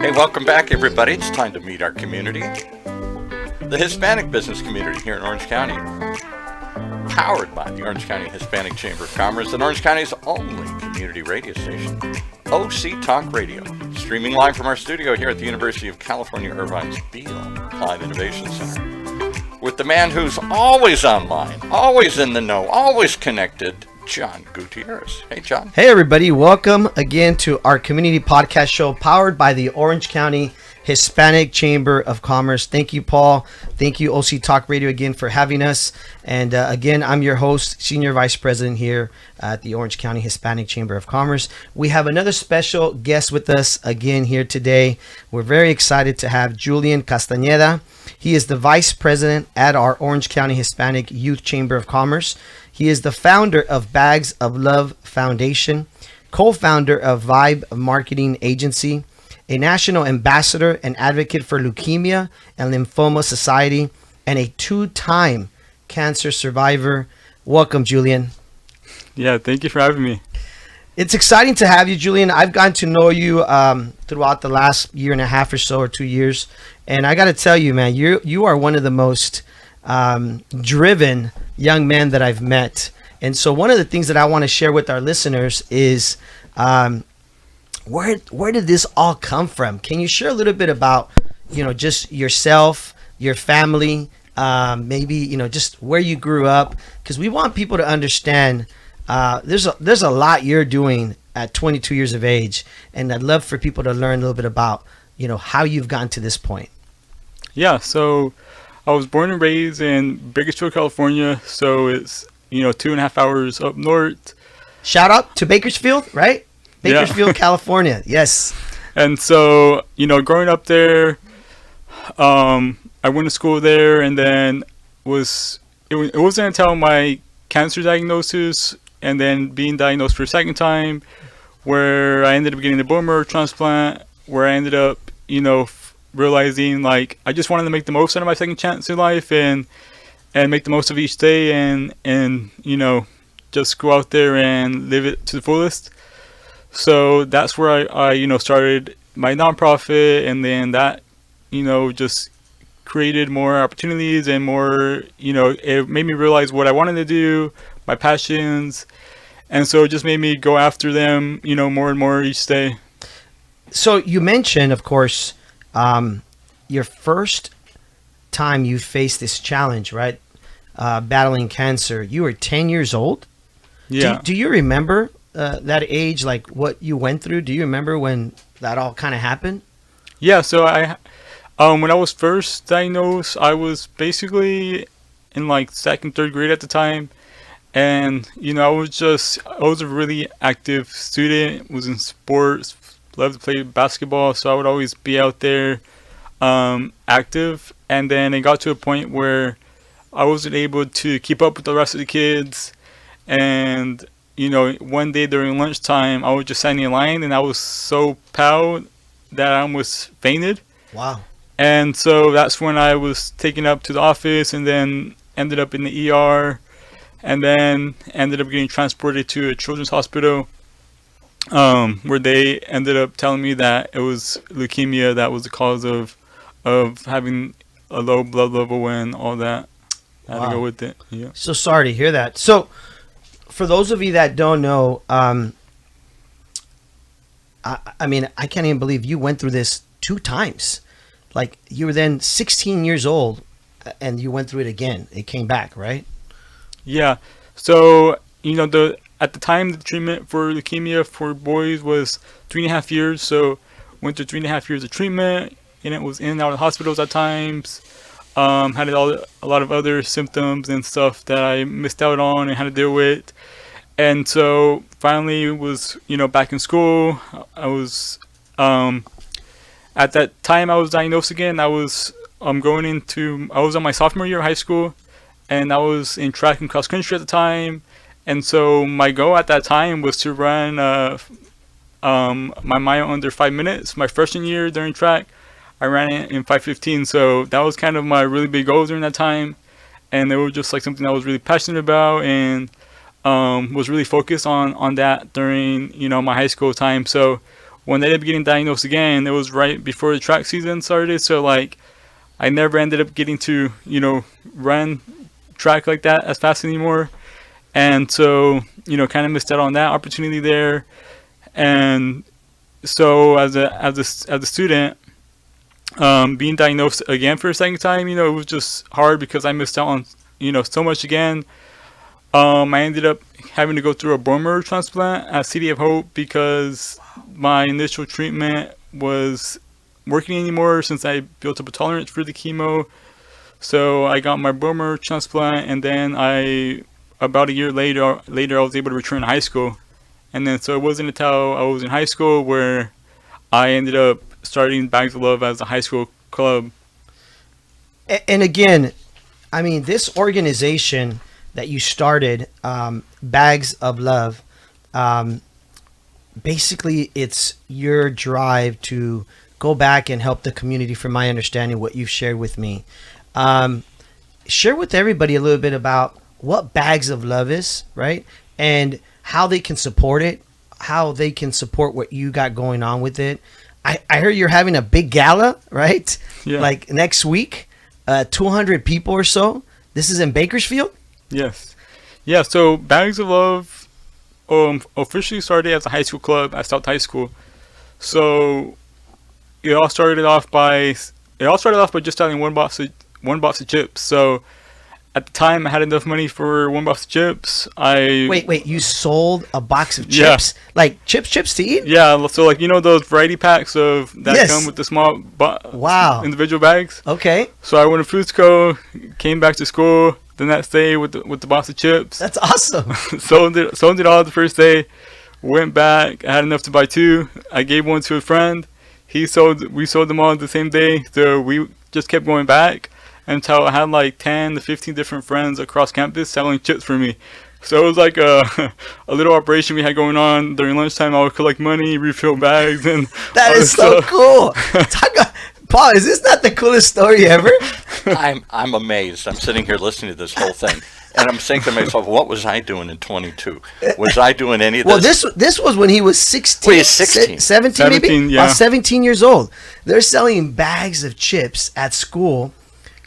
Hey, welcome back, everybody. It's time to meet our community, the Hispanic business community here in Orange County, powered by the Orange County Hispanic Chamber of Commerce and Orange County's only community radio station, OC Talk Radio, streaming live from our studio here at the University of California, Irvine's Beale Applied Innovation Center, with the man who's always online, always in the know, always connected, John Gutierrez. Hey, John. Hey, everybody. Welcome again to our community podcast show powered by the Orange County Hispanic Chamber of Commerce. Thank you, Paul. Thank you, OC Talk Radio, again for having us. And again, I'm your host, Senior Vice President here at the Orange County Hispanic Chamber of Commerce. We have another special guest with us again here today. We're very excited to have Julian Castenada. He is the Vice President at our Orange County Hispanic Youth Chamber of Commerce. He is the founder of Bags of Love Foundation, co-founder of Vibe Marketing Agency, a national ambassador and advocate for Leukemia and Lymphoma Society, and a two-time cancer survivor. Welcome, Julian. Yeah, thank you for having me. It's exciting to have you, Julian. I've gotten to know you throughout the last year and a half or so, or 2 years. And I got to tell you, man, you are one of the most driven young men that I've met. And so one of the things that I want to share with our listeners is where did this all come from? Can you share a little bit about, just yourself, your family, maybe, just where you grew up? Because we want people to understand there's a lot you're doing at 22 years of age. And I'd love for people to learn a little bit about, how you've gotten to this point. Yeah, so I was born and raised in Bakersfield, California. So it's, 2.5 hours up north. Shout out to Bakersfield, right? Bakersfield, yeah. California. Yes. And so, growing up there, I went to school there, and then it wasn't until my cancer diagnosis and then being diagnosed for a second time where I ended up getting a bone marrow transplant, where I ended up, realizing like I just wanted to make the most out of my second chance in life and make the most of each day and just go out there and live it to the fullest. So that's where I started my nonprofit, and then that just created more opportunities and more, it made me realize what I wanted to do, my passions, and so it just made me go after them, more and more each day. So you mentioned, of course, your first time you faced this challenge, right? Battling cancer. You were 10 years old. Yeah. Do you remember that age, like what you went through? Do you remember when that all kind of happened? Yeah. So when I was first diagnosed, I was basically in like second, third grade at the time. And, I was a really active student, was in sports, loved to play basketball. So I would always be out there active. And then it got to a point where I wasn't able to keep up with the rest of the kids. And, one day during lunchtime, I was just standing in line and I was so proud that I almost fainted. Wow. And so that's when I was taken up to the office and then ended up in the ER and then ended up getting transported to a children's hospital where they ended up telling me that it was leukemia that was the cause of having a low blood level and all that. I had to go with it. Yeah. So sorry to hear that. So for those of you that don't know, I mean, I can't even believe you went through this 2 times. Like you were then 16 years old and you went through it again. It came back, right? Yeah. So, at the time, the treatment for leukemia for boys was 3.5 years. So went through 3.5 years of treatment, and it was in and out of hospitals at times. Had a lot of other symptoms and stuff that I missed out on and had to deal with. And so finally was, back in school. I was, at that time I was diagnosed again. I was I was on my sophomore year of high school, and I was in track and cross country at the time. And so my goal at that time was to run my mile under 5 minutes. My freshman year during track, I ran it in 5:15. So that was kind of my really big goal during that time. And it was just like something I was really passionate about and was really focused on that during, my high school time. So when I ended up getting diagnosed again, it was right before the track season started. So like, I never ended up getting to, run track like that as fast anymore. And so, kind of missed out on that opportunity there. And so as a student, being diagnosed again for a second time, it was just hard because I missed out on, so much again. I ended up having to go through a bone marrow transplant at City of Hope because my initial treatment was working anymore since I built up a tolerance for the chemo. So I got my bone marrow transplant, and then about a year later, I was able to return to high school. And then so it wasn't until I was in high school where I ended up starting Bags of Love as a high school club. And again, I mean, this organization that you started, Bags of Love, basically it's your drive to go back and help the community, from my understanding, what you've shared with me. Share with everybody a little bit about what Bags of Love is, right? And how they can support it, how they can support what you got going on with it. I heard you're having a big gala, right? Yeah. Like next week, 200 people or so. This is in Bakersfield? Yes. Yeah, so Bags of Love officially started as a high school club at South High School. So it all started off by just selling one box of chips. So at the time I had enough money for one box of chips. Wait, you sold a box of chips? Yeah. Like chips to eat? Yeah, so like those variety packs that Yes. come with the small Wow. individual bags. Okay. So I went to Foodsco, came back to school the next day with the box of chips. That's awesome. sold it all the first day. Went back. I had enough to buy two. I gave one to a friend. We sold them all the same day. So we just kept going back until I had like 10 to 15 different friends across campus selling chips for me. So it was like a little operation we had going on during lunchtime. I would collect money, refill bags, and That is so cool. Paul, is this not the coolest story ever? I'm amazed. I'm sitting here listening to this whole thing, and I'm thinking to myself, what was I doing in 22? Was I doing any of this? Well, this was when he was 16. Well, he's 16. 17 maybe? 17, yeah. 17 years old. They're selling bags of chips at school,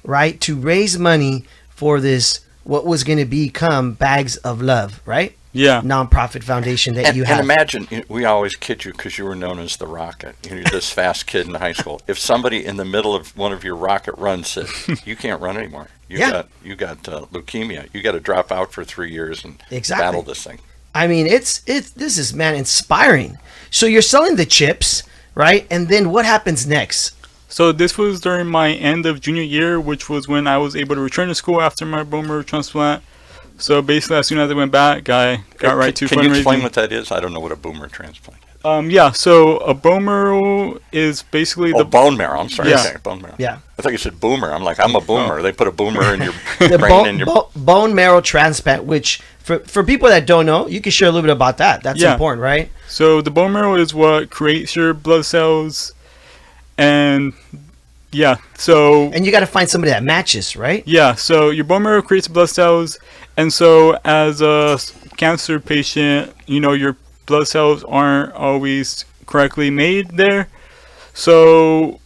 right, to raise money for this, what was going to become Bags of Love, right? Yeah. Nonprofit foundation that you have. And imagine, we always kid you because you were known as the Rocket. You're this fast kid in high school. If somebody in the middle of one of your rocket runs said, you can't run anymore. You got leukemia. You got to drop out for 3 years and battle this thing. I mean, this is, man, inspiring. So you're selling the chips, right? And then what happens next? So this was during my end of junior year, which was when I was able to return to school after my bone marrow transplant. So basically, as soon as I went back, I got right to fundraising. Can you explain what that is? I don't know what a boomer transplant is. Yeah, so a bone marrow is basically bone marrow. I'm sorry. Yeah. Okay, bone marrow. Yeah. I thought you said boomer. I'm like, I'm a boomer. They put a boomer in your The brain and your... bone marrow transplant, which for people that don't know, you can share a little bit about that. That's important, right? So the bone marrow is what creates your blood cells, and yeah, so... And you got to find somebody that matches, right? Yeah, so your bone marrow creates blood cells, and so as a cancer patient, your blood cells aren't always correctly made there. So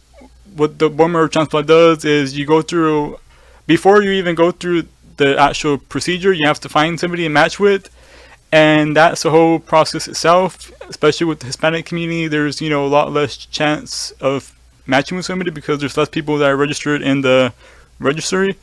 what the bone marrow transplant does is you go through, before you even go through the actual procedure, you have to find somebody to match with, and that's the whole process itself. Especially with the Hispanic community, there's a lot less chance of matching with somebody because there's less people that are registered in the registry.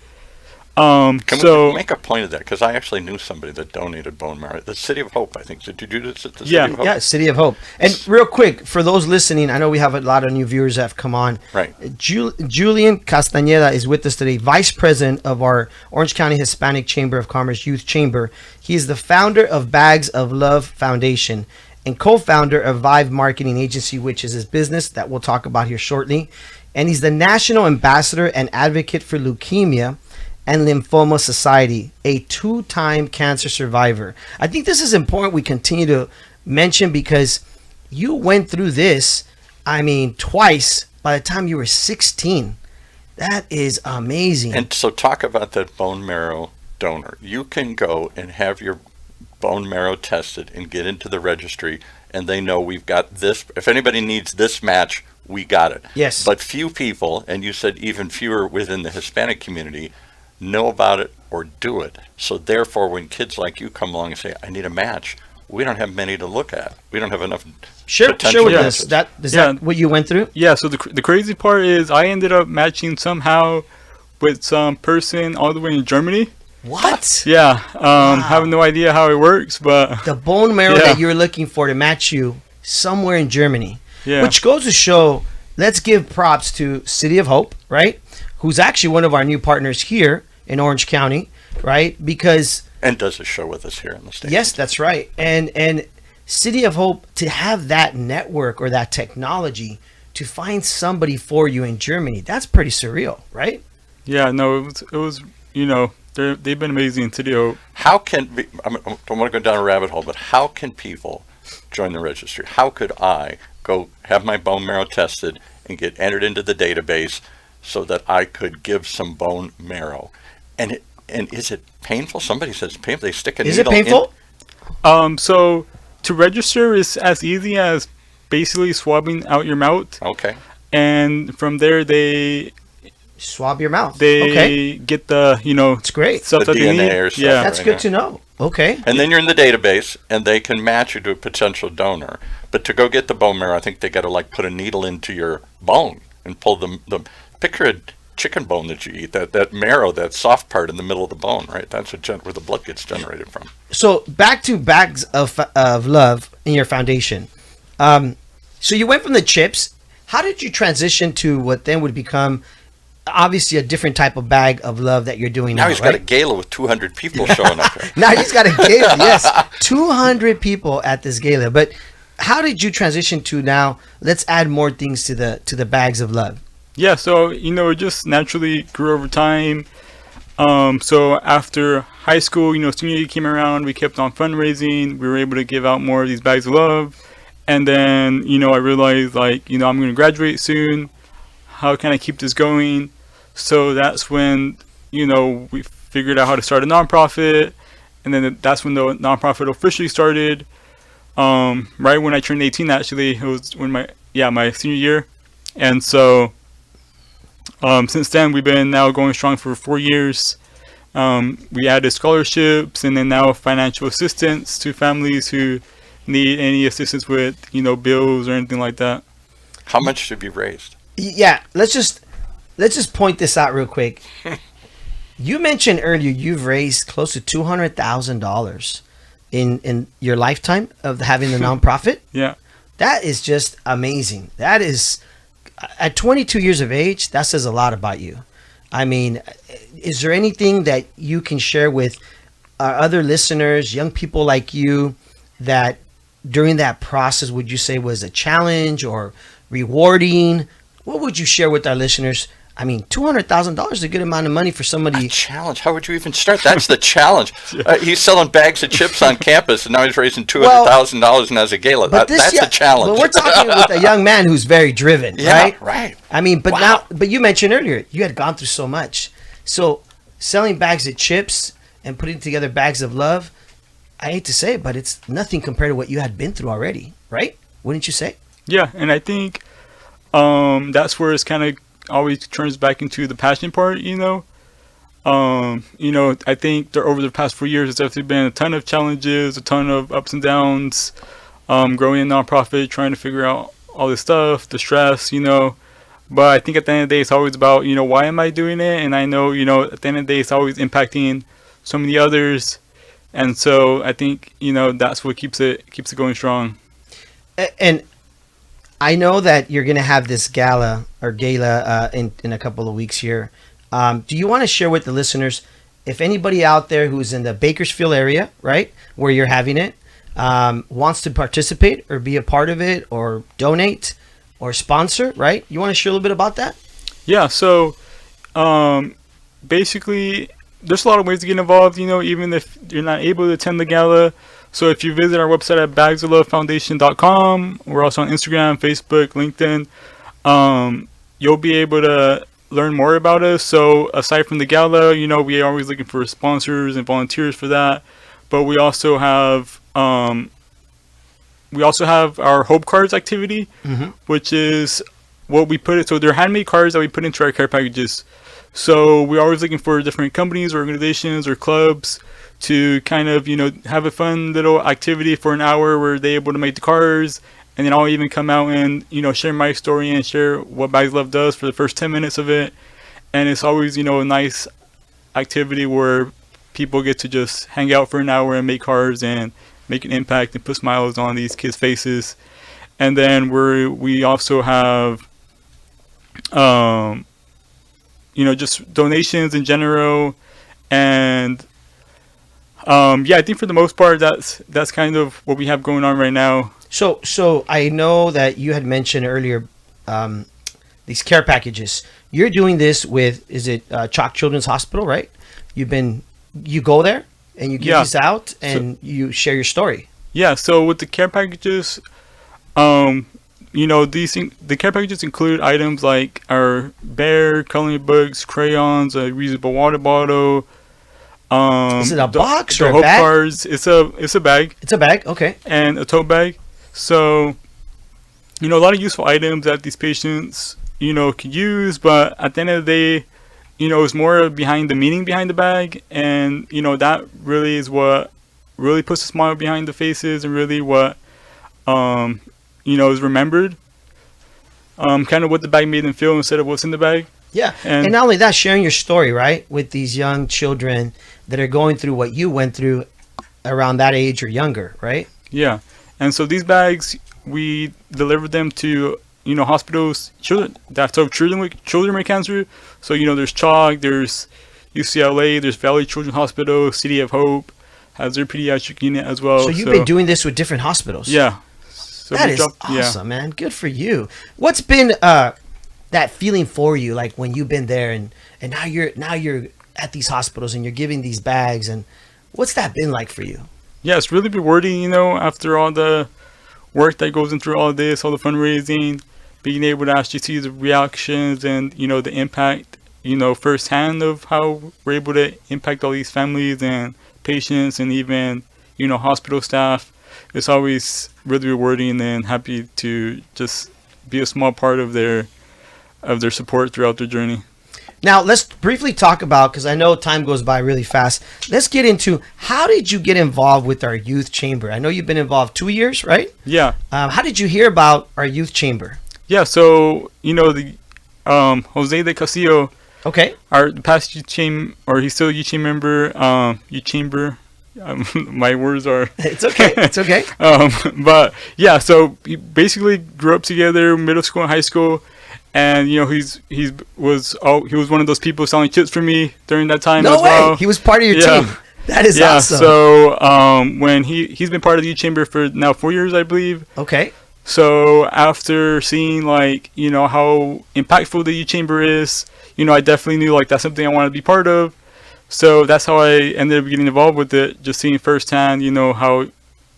Can we make a point of that? Because I actually knew somebody that donated bone marrow. The City of Hope, I think. Did you do this at the City of Hope? Yeah, City of Hope. And real quick, for those listening, I know we have a lot of new viewers that have come on. Right. Julian Castenada is with us today, Vice President of our Orange County Hispanic Chamber of Commerce Youth Chamber. He is the founder of Bags of Love Foundation and co-founder of Vive Marketing Agency, which is his business that we'll talk about here shortly. And he's the National Ambassador and Advocate for Leukemia and Lymphoma Society, a 2-time cancer survivor. I think this is important we continue to mention because you went through this, twice by the time you were 16. That is amazing. And so talk about that bone marrow donor. You can go and have your bone marrow tested and get into the registry and they know we've got this. If anybody needs this match, we got it. Yes. But few people, and you said even fewer within the Hispanic community, know about it or do it. So therefore, when kids like you come along and say, I need a match, we don't have many to look at. We don't have enough Share potential with matches. us. Is that what you went through? Yeah, so the crazy part is I ended up matching somehow with some person all the way in Germany. What? Yeah, have no idea how it works, but The bone marrow Yeah. that you're looking for to match you somewhere in Germany. yeah, Which goes to show, let's give props to City of Hope, right? Who's actually one of our new partners here in Orange County, right? Because And does a show with us here in the state. yes, that's right. And City of Hope, to have that network or that technology to find somebody for you in Germany, that's pretty surreal, right? yeah. No, it was they've been amazing. City Hope. How can, I don't want to go down a rabbit hole, but how can people join the registry? How could I go have my bone marrow tested and get entered into the database so that I could give some bone marrow? And is it painful? Somebody says it's painful. They stick a Is it needle painful? So to register is as easy as basically swabbing out your mouth, Okay. and from there they Swab your mouth. Okay. get the It's great. stuff The that they DNA need. or stuff. Yeah, That's right good now. to know. Okay. And then you're in the database, and they can match you to a potential donor. But to go get the bone marrow, I think they got to like put a needle into your bone and pull the picture a chicken bone that you eat, that marrow, that soft part in the middle of the bone, right? That's where the blood gets generated from. So back to Bags of Love in your foundation. So you went from the chips. How did you transition to what then would become obviously a different type of bag of love that you're doing now? Now he's got a gala with 200 people showing up here. Now he's got a gala. Yes, 200 people at this gala. But how did you transition to now? Let's add more things to the Bags of Love. Yeah, so it just naturally grew over time. So after high school, senior year came around, we kept on fundraising. We were able to give out more of these bags of love. And then, I realized I'm going to graduate soon. How can I keep this going? So that's when, we figured out how to start a nonprofit. And then that's when the nonprofit officially started. Right when I turned 18, actually, it was when my senior year. And so since then, we've been now going strong for 4 years. We added scholarships and then now financial assistance to families who need any assistance with, bills or anything like that. How much have you raised? Yeah, let's just point this out real quick. You mentioned earlier you've raised close to $200,000 in your lifetime of having the nonprofit. Yeah. That is just amazing. That is, at 22 years of age, that says a lot about you. I mean, is there anything that you can share with our other listeners, young people like you, that during that process would you say was a challenge or rewarding? What would you share with our listeners? I mean, $200,000 is a good amount of money for somebody. A challenge? How would you even start? That's the challenge. He's selling bags of chips on campus, and now he's raising $200,000 and has a gala. That's a challenge. But we're talking with a young man who's very driven, right? Right. I mean, but you mentioned earlier, you had gone through so much. So selling bags of chips and putting together bags of love, I hate to say it, but it's nothing compared to what you had been through already, right? Wouldn't you say? Yeah, and I think that's where it's kind of always turns back into the passion part, I think that over the past 4 years, there's definitely been a ton of challenges, a ton of ups and downs, growing a nonprofit, trying to figure out all this stuff, the stress, but I think at the end of the day, it's always about, why am I doing it? And I know, at the end of the day, it's always impacting so many others. And so I think, that's what keeps it going strong. And I know that you're going to have this gala in a couple of weeks here. Do you want to share with the listeners, if anybody out there who's in the Bakersfield area, right, where you're having it, wants to participate or be a part of it or donate or sponsor, right? You want to share a little bit about that? Yeah, so basically, there's a lot of ways to get involved, even if you're not able to attend the gala. So if you visit our website at bagsoflovefoundation.com, we're also on Instagram, Facebook, LinkedIn, you'll be able to learn more about us. So aside from the gala, we are always looking for sponsors and volunteers for that. But we also have we also have our Hope Cards activity, which is what we put it. So they're handmade cards that we put into our care packages. So we're always looking for different companies, organizations, or clubs to kind of, have a fun little activity for an hour where they're able to make the cards. And then I'll even come out and, share my story and share what Bags Love does for the first 10 minutes of it. And it's always, a nice activity where people get to just hang out for an hour and make cards and make an impact and put smiles on these kids' faces. And then we also have, just donations in general. And I think for the most part, that's kind of what we have going on right now. So I know that you had mentioned earlier these care packages. You're doing this with, is it Chalk Children's Hospital, right? You go there and you give these out and you share your story. Yeah. So with the care packages, the care packages include items like our bear, coloring books, crayons, a reusable water bottle. Is it a box or the a Hope bag? Cards. It's a bag. It's a bag. Okay. And a tote bag. So, a lot of useful items that these patients, could use. But at the end of the day, it's more behind the meaning behind the bag. And, that really is what really puts a smile behind the faces and really what, is remembered. Kind of what the bag made them feel instead of what's in the bag. Yeah. And not only that, sharing your story, right, with these young children that are going through what you went through around that age or younger, right? Yeah. And so these bags, we deliver them to, hospitals, children that have children with cancer. So, there's Chalk, there's UCLA, there's Valley Children's Hospital, City of Hope has their pediatric unit as well. So you've been doing this with different hospitals. Yeah. So that is awesome, man. Good for you. What's been that feeling for you, like when you've been there and now you're at these hospitals and you're giving these bags, and what's that been like for you? Yeah, it's really rewarding, after all the work that goes into all this, all the fundraising, being able to actually see the reactions and, the impact, firsthand of how we're able to impact all these families and patients and even, hospital staff. It's always really rewarding and happy to just be a small part of their support throughout their journey. Now, let's briefly talk about, because I know time goes by really fast, let's get into, how did you get involved with our youth chamber? I know you've been involved 2 years, right? Yeah. How did you hear about our youth chamber? Yeah, so, the Jose de Castillo, okay, the past youth chamber, or he's still a youth chamber member, youth chamber, my words are... It's okay, it's okay. But, yeah, so he basically grew up together, middle school and high school. And he was one of those people selling chips for me during that time as well. He was part of your team. That is awesome. So when he's been part of the youth chamber for now 4 years, I believe. Okay. So after seeing how impactful the youth chamber is, I definitely knew that's something I wanted to be part of. So that's how I ended up getting involved with it. Just seeing firsthand,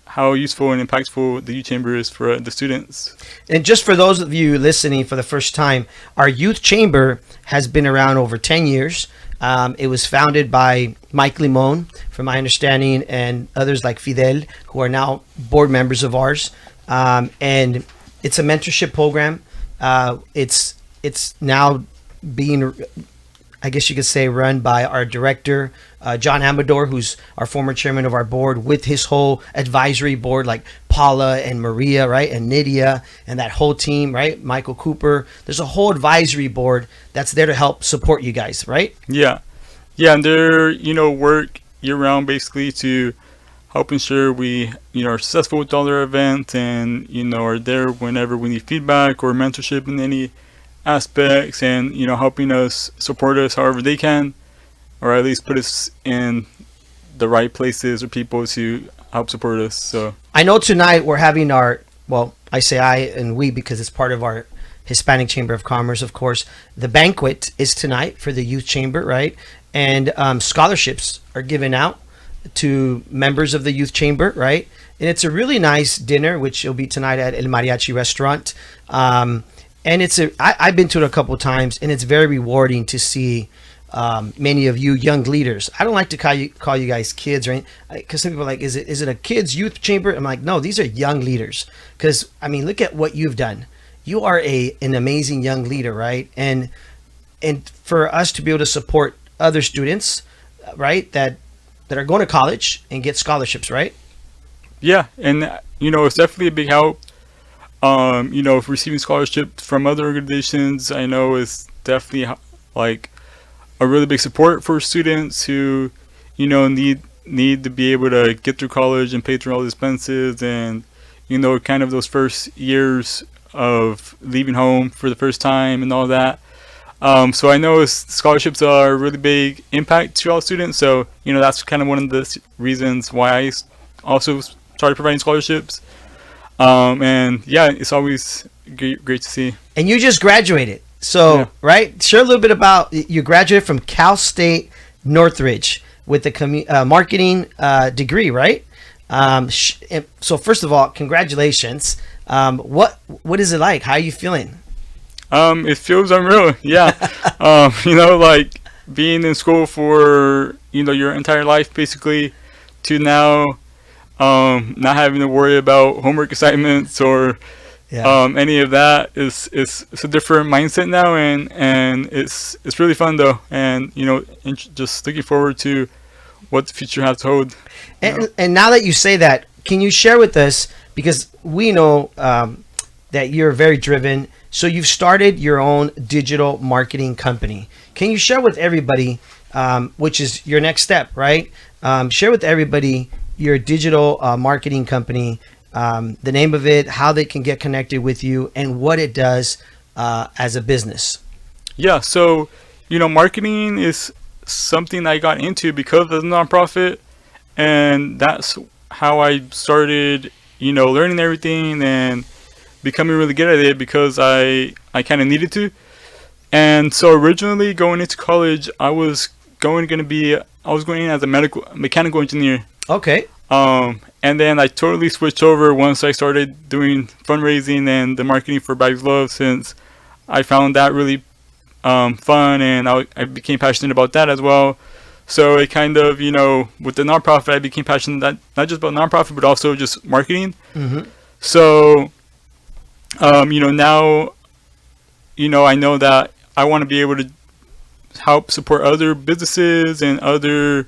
how useful and impactful the youth chamber is for the students. And just for those of you listening for the first time, our youth chamber has been around over 10 years. It was founded by Mike Limon, from my understanding, and others like Fidel, who are now board members of ours. And it's a mentorship program. It's now being, I guess you could say, run by our director, John Amador, who's our former chairman of our board, with his whole advisory board, like Paula and Maria, right? And Nydia and that whole team, right? Michael Cooper. There's a whole advisory board that's there to help support you guys, right? Yeah. Yeah, and they're, work year round basically to help ensure we, are successful with all their events and, are there whenever we need feedback or mentorship in any aspects and, helping us support us however they can, or at least put us in the right places or people to help support us. So I know tonight we're having our, well, I say I and we because it's part of our Hispanic Chamber of Commerce, of course. The banquet is tonight for the youth chamber, right? And scholarships are given out to members of the youth chamber, right? And it's a really nice dinner, which will be tonight at El Mariachi restaurant. And I've been to it a couple of times, and it's very rewarding to see many of you young leaders. I don't like to call you guys kids, right? Because some people are like, is it a kids youth chamber? I'm like, no, these are young leaders. Because I mean, look at what you've done. You are an amazing young leader, right? And for us to be able to support other students, right, that are going to college and get scholarships, right? Yeah, and it's definitely a big help. If receiving scholarships from other organizations, I know is definitely like a really big support for students who, need to be able to get through college and pay through all the expenses, and kind of those first years of leaving home for the first time and all that. So I know scholarships are a really big impact to all students. So that's kind of one of the reasons why I also started providing scholarships. And yeah, it's always great to see. And you just graduated. So, yeah. Right? Share a little bit about, you graduated from Cal State Northridge with a marketing degree, right? So first of all, congratulations. What is it like? How are you feeling? It feels unreal. Yeah. Like being in school for, your entire life, basically, to now, not having to worry about homework assignments or any of that is a different mindset now, and it's really fun though, and just looking forward to what the future has to hold. And now that you say that, can you share with us, because we know that you're very driven, so you've started your own digital marketing company. Can you share with everybody, which is your next step, right? Share with everybody your digital marketing company, the name of it, how they can get connected with you, and what it does as a business. Yeah, so marketing is something I got into because of the nonprofit, and that's how I started learning everything and becoming really good at it, because I kind of needed to. And so originally going into college, I was going in as a mechanical engineer. Okay. And then I totally switched over once I started doing fundraising and the marketing for Bags Love, since I found that really fun, and I became passionate about that as well. So it kind of, with the nonprofit, I became passionate not just about nonprofit, but also just marketing. Mm-hmm. So, now, I know that I want to be able to help support other businesses and other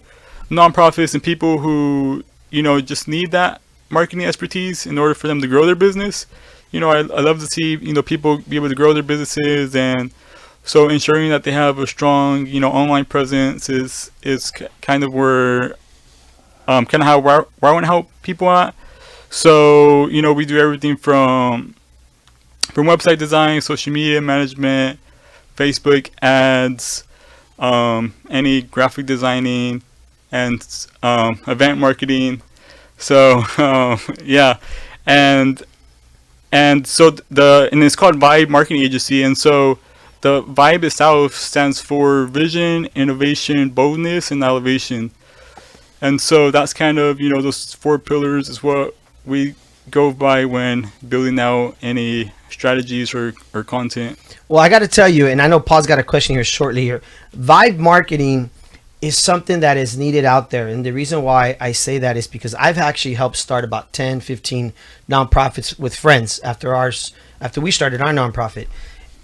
nonprofits and people who just need that marketing expertise in order for them to grow their business. I love to see people be able to grow their businesses, and so ensuring that they have a strong online presence is kind of where where I want to help people at. So we do everything from website design, social media management, Facebook ads, any graphic designing, and event marketing. So yeah, and so and it's called Vibe Marketing Agency, and so the Vibe itself stands for Vision, Innovation, Boldness, and Elevation. And so that's kind of those 4 pillars is what we go by when building out any strategies or content. Well, I got to tell you, and I know Paul's got a question here shortly here. Vibe marketing is something that is needed out there. And the reason why I say that is because I've actually helped start about 10, 15 nonprofits with friends after we started our nonprofit.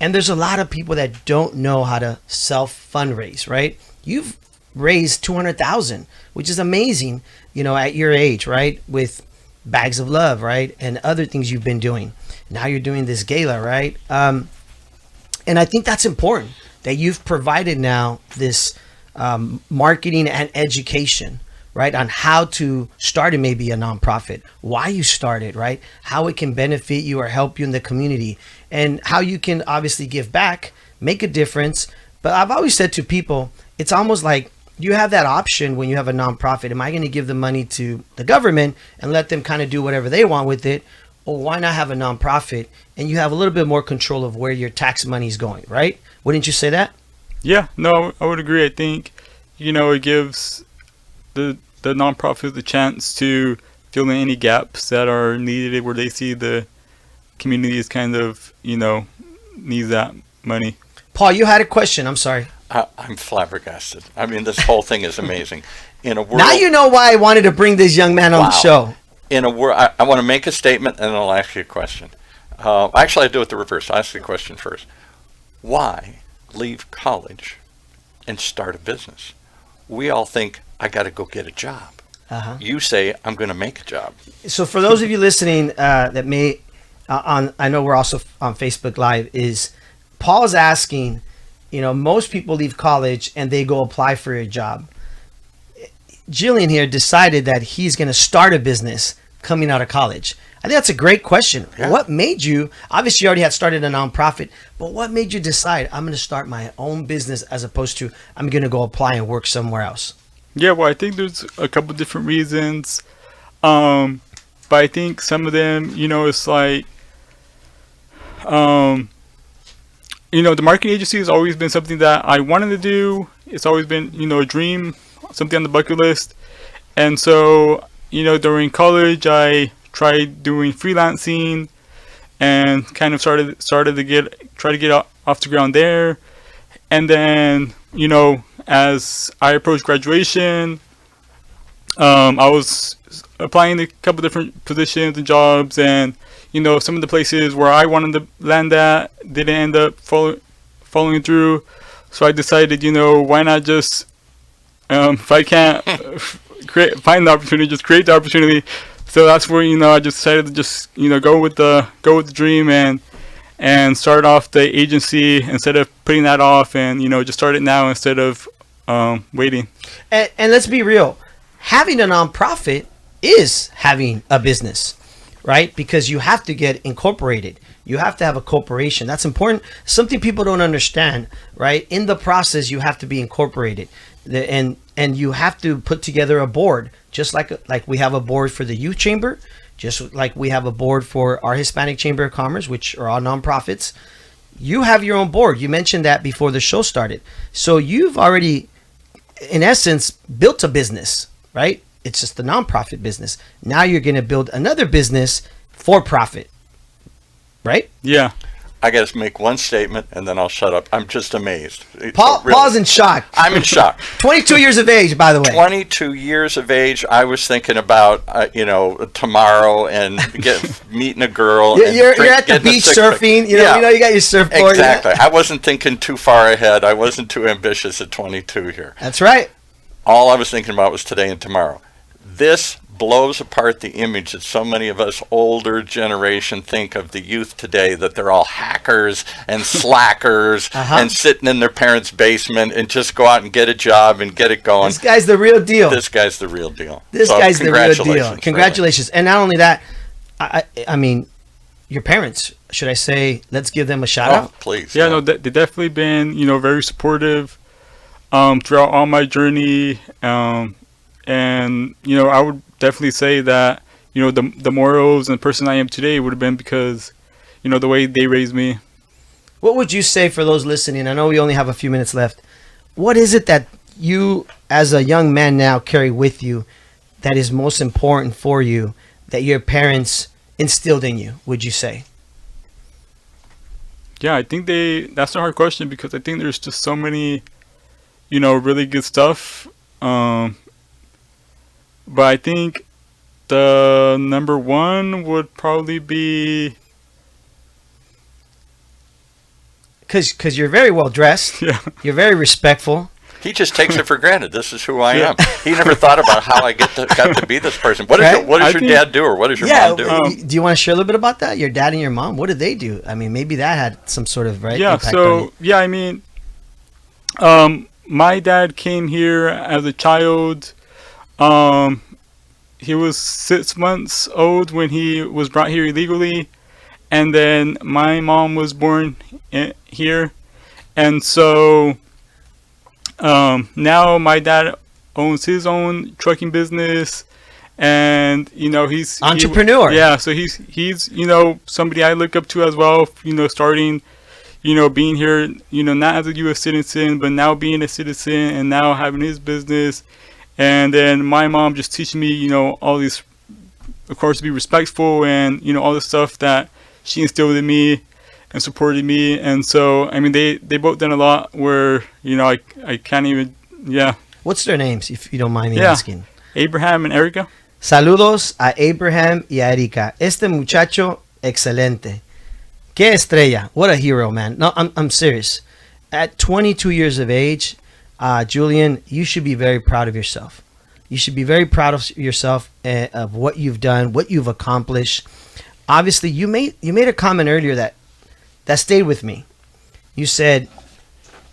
And there's a lot of people that don't know how to self-fundraise, right? You've raised $200,000, which is amazing, at your age, right? With Bags of Love, right? And other things you've been doing. Now you're doing this gala, right? And I think that's important that you've provided now this marketing and education, right? On how to start maybe a nonprofit, why you started, right? How it can benefit you or help you in the community, and how you can obviously give back, make a difference. But I've always said to people, it's almost like you have that option when you have a nonprofit. Am I going to give the money to the government and let them kind of do whatever they want with it? Or why not have a nonprofit and you have a little bit more control of where your tax money is going, right? Wouldn't you say that? Yeah, no, I would agree. I think, it gives the nonprofit the chance to fill in any gaps that are needed where they see the community is kind of, needs that money. Paul, you had a question. I'm sorry. I'm flabbergasted. I mean, this whole thing is amazing. In a world, Now you know why I wanted to bring this young man on the Wow. show. in a world, I want to make a statement and then I'll ask you a question. Actually, I do it the reverse. I ask you a question first. Why leave college and start a business? We all think, I got to go get a job. Uh-huh. You say, I'm going to make a job. So for those of you listening that may, I know we're also on Facebook Live, is Paul's asking, most people leave college and they go apply for a job. Jillian here decided that he's going to start a business coming out of college. I think that's a great question. Yeah. What made you, obviously you already had started a nonprofit, but what made you decide I'm going to start my own business as opposed to I'm going to go apply and work somewhere else? Yeah, well, I think there's a couple different reasons. But I think some of them, it's like, the marketing agency has always been something that I wanted to do. It's always been, a dream, something on the bucket list. And so, during college, I tried doing freelancing and kind of started to try to get off the ground there. And then, as I approached graduation, I was applying to a couple different positions and jobs, and some of the places where I wanted to land at didn't end up following through. So I decided, why not just, if I can't find the opportunity, just create the opportunity. So that's where I just decided to just go with the dream and start off the agency instead of putting that off, and just start it now instead of waiting. And let's be real, having a nonprofit is having a business, right? Because you have to get incorporated. You have to have a corporation. That's important. Something people don't understand, right? In the process, you have to be incorporated, and you have to put together a board, just like we have a board for the youth chamber, just like we have a board for our Hispanic Chamber of Commerce, which are all nonprofits. You have your own board. You mentioned that before the show started. So you've already, in essence, built a business, right? It's just a nonprofit business. Now you're going to build another business for profit, right? Yeah. I got to make one statement and then I'll shut up. I'm just amazed. Paul's in shock. I'm in shock. 22 years of age, by the way. 22 years of age. I was thinking about, tomorrow and meeting a girl. You're at the beach surfing. You got your surfboard. Exactly. I wasn't thinking too far ahead. I wasn't too ambitious at 22 here. That's right. All I was thinking about was today and tomorrow. This blows apart the image that so many of us older generation think of the youth today, that they're all hackers and slackers and sitting in their parents' basement and just go out and get a job and get it going. This guy's the real deal. This guy's the real deal. This guy's the real deal. Congratulations. Really. And not only that, I mean, your parents, should I say, let's give them a shout out? Please. Yeah, no, they've definitely been, very supportive throughout all my journey. And, I would definitely say that, the morals and the person I am today would have been because, the way they raised me. What would you say for those listening? I know we only have a few minutes left. What is it that you, as a young man now, carry with you that is most important for you that your parents instilled in you, would you say? Yeah, I think that's a hard question because I think there's just so many, really good stuff. But I think the number one would probably be... Because you're very well dressed. Yeah. You're very respectful. He just takes it for granted. This is who I am. He never thought about how I got to be this person. What does your dad do, or what does your mom do? Do you want to share a little bit about that? Your dad and your mom, what did they do? I mean, maybe that had some sort of impact on you. My dad came here as a child. He was 6 months old when he was brought here illegally, and then my mom was born here, and so now my dad owns his own trucking business, and he's entrepreneur. So he's somebody I look up to as well. Starting, being here, not as a U.S. citizen, but now being a citizen and now having his business. And then my mom just teaching me, all these, of course, to be respectful and, all the stuff that she instilled in me. and supported me. And so, I mean, they both done a lot where, I can't even, yeah. What's their names, if you don't mind me Yeah. asking? Abraham and Erica. Saludos a Abraham y a Erika. Este muchacho, excelente. Qué estrella. What a hero, man. No, I'm serious. At 22 years of age, Julian, you should be very proud of yourself. You should be very proud of yourself, of what you've done, what you've accomplished. Obviously, you made a comment earlier that stayed with me. You said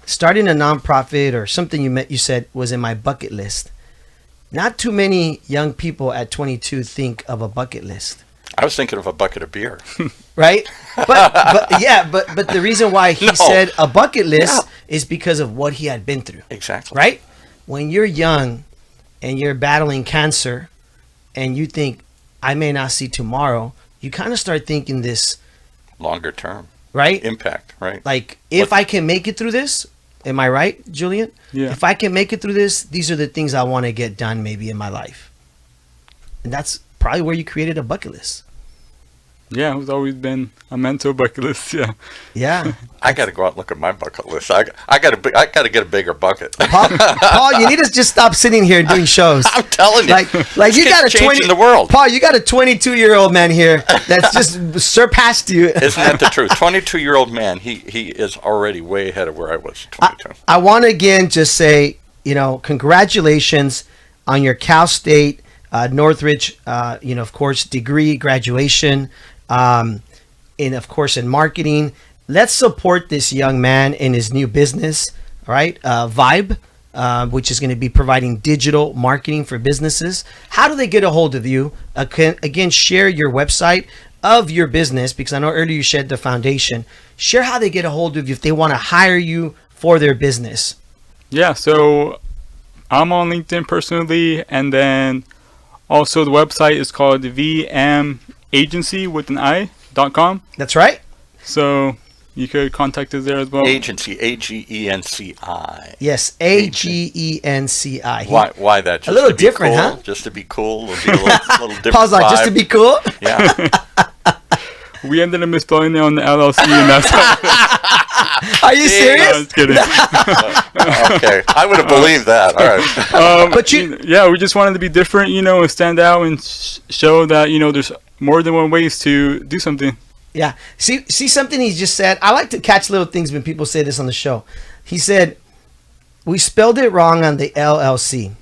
starting a nonprofit or something you said was in my bucket list. Not too many young people at 22 think of a bucket list. I was thinking of a bucket of beer. Right? But the reason why he said a bucket list is because of what he had been through. Exactly. Right? When you're young and you're battling cancer and you think, I may not see tomorrow, you kind of start thinking this Longer term. Right? Impact, right? Like, if I can make it through this, am I right, Julian? Yeah. If I can make it through this, these are the things I want to get done maybe in my life. And that's probably where you created a bucket list. Yeah, it's always been a mental bucket list. Yeah. Yeah. I got to go out and look at my bucket list. I got to get a bigger bucket. Paul, you need to just stop sitting here and doing shows. I'm telling you. Like you got a changing the world. Paul, you got a 22-year-old man here that's just surpassed you. Isn't that the truth? 22-year-old man, he is already way ahead of where I was 22. I want to again just say, congratulations on your Cal State Northridge, of course, degree graduation, in marketing. Let's support this young man in his new business, all right? Vibe, which is going to be providing digital marketing for businesses. How do they get a hold of you? Again, share your website of your business, because I know earlier you shared the foundation. Share how they get a hold of you if they want to hire you for their business. Yeah, so I'm on LinkedIn personally, and then also the website is called vmagency.com. That's right. So you could contact us there as well. Agency, Agenci. Yes, Agenci. Why that? Just a little to be different, cool? huh? Just to be cool. It'll be a little different. Paul's like, just vibe. to be cool. Yeah. We ended up misspelling it on the LLC, and that's Are you No, serious? I'm just kidding. Okay. I would have believed that. All right. But you, Yeah, we just wanted to be different, and stand out and show that, there's more than one ways to do something. yeah. See something he just said. I like to catch little things when people say this on the show. He said, we spelled it wrong on the LLC.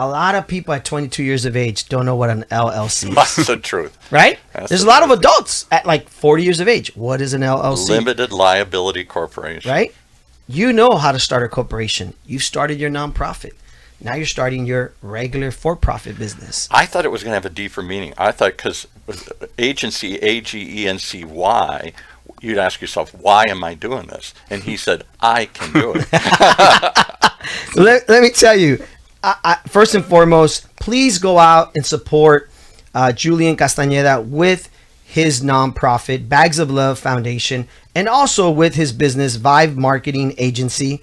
A lot of people at 22 years of age don't know what an LLC is. That's the truth. Right? That's There's a the lot of truth. adults at like 40 years of age. What is an LLC? Limited liability corporation. Right? You know how to start a corporation. You started your nonprofit. Now you're starting your regular for-profit business. I thought it was going to have a deeper meaning. I thought because agency, Agency, you'd ask yourself, why am I doing this? And he said, I can do it. Let me tell you, first and foremost, please go out and support Julian Castenada with his nonprofit, Bags of Love Foundation, and also with his business, Vibe Marketing Agency.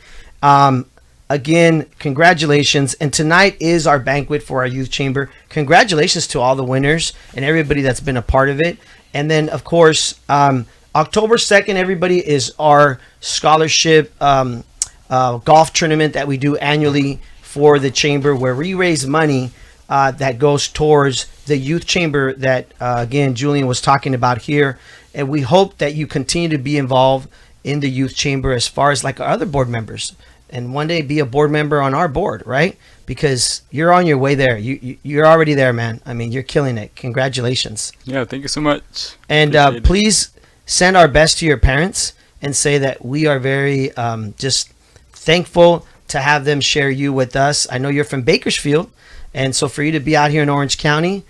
Again, congratulations. And tonight is our banquet for our youth chamber. Congratulations to all the winners and everybody that's been a part of it. And then, of course, October 2nd, everybody, is our scholarship golf tournament that we do annually for the chamber, where we raise money that goes towards the youth chamber that, again, Julian was talking about here. And we hope that you continue to be involved in the youth chamber as far as like our other board members. And one day be a board member on our board, right? Because you're on your way there. You're already there, man. I mean, you're killing it. Congratulations. Yeah, thank you so much. And Appreciate it. please send our best to your parents and say that we are very just thankful to have them share you with us. I know you're from Bakersfield. And so for you to be out here in Orange County,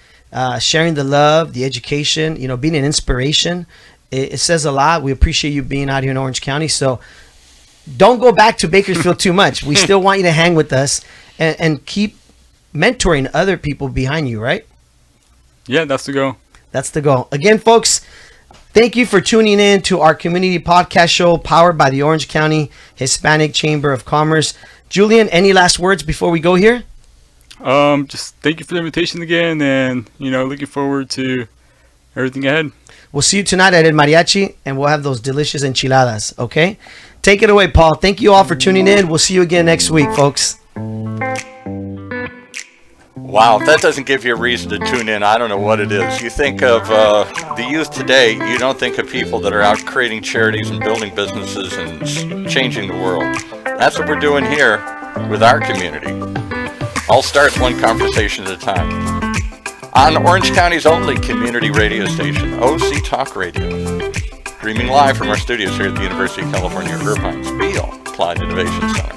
sharing the love, the education, being an inspiration, it says a lot. We appreciate you being out here in Orange County. So don't go back to Bakersfield too much. We still want you to hang with us and keep mentoring other people behind you, right? Yeah, that's the goal. That's the goal. Again, folks, thank you for tuning in to our community podcast show powered by the Orange County Hispanic Chamber of Commerce. Julian, any last words before we go here? Just thank you for the invitation again, and looking forward to everything ahead. We'll see you tonight at El Mariachi, and we'll have those delicious enchiladas, okay? Take it away, Paul. Thank you all for tuning in. We'll see you again next week, folks. Wow, if that doesn't give you a reason to tune in, I don't know what it is. You think of the youth today, you don't think of people that are out creating charities and building businesses and changing the world. That's what we're doing here with our community. All starts one conversation at a time. On Orange County's only community radio station, OC Talk Radio. Streaming live from our studios here at the University of California, Irvine's Beale Applied Innovation Center.